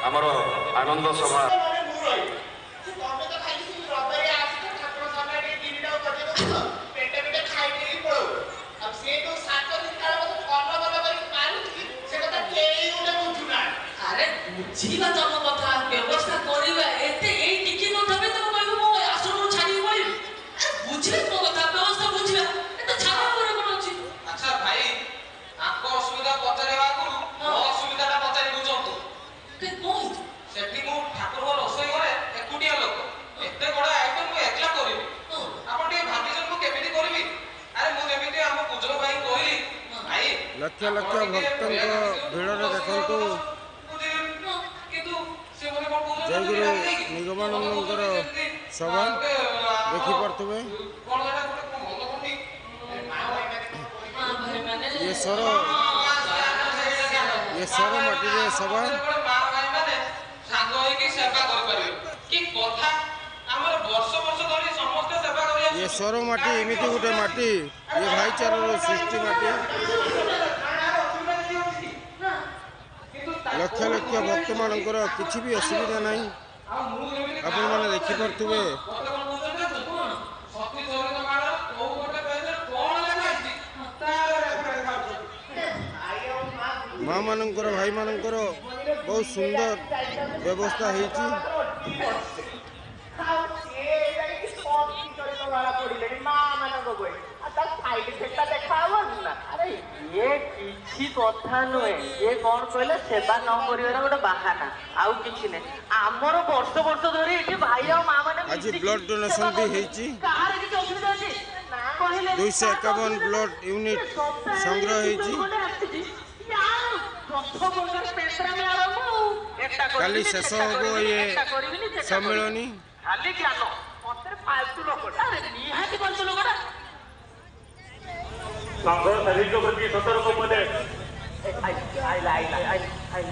आमर आनंद सभा जीवा तम कथा व्यवस्था करिबा एते एई टिकी न थबे तो कहबो मो आश्रम छाड़ी बोली बुझले तो कथा व्यवस्था बुझला एत छाड़ा करे कोन अछि। अच्छा भाई आको असुविधा पचारे बाकू मो असुविधाटा पचारि बुझंतु के कोन सेठी मु ठाकुर रसोई घरे एकुटिया लोक एते बडा आइटम मु एकला करिबी आपण टे भाबी जन मु केमिति करबी अरे मु जेमिति हम पूजन भाई कहली भाई लक्ष लक्ष भक्तों भिड़ देखु जयगुरु निगमानंदर सभा देखिपे ये सर माटी सभा ये सर माटी एमती गोटे माटी ये भाईचारार सृष्टि माटी लक्ष लक्ष भक्त मानकर किसी भी असुविधा नहीं आपण मैंने देखिपे माँ मानकर भाई मानकर बहुत सुंदर व्यवस्था ये किसी कथा नुहे ये कौन कहले सेवा न करिवार गोटे बाहाना आउ किछि नै हमर वर्ष वर्ष धरि एठी भाई और मां माने आज ब्लड डोनेशन भी हेची कार किछि असुविधा अछि कहले 251 ब्लड यूनिट संग्रह हेची काली शेष हो ये सम्मेलनी खाली ज्ञान मते फालतू लोकटा निहाती फालतू लोकटा संघ शरीर को प्रति सतर्क पदे आई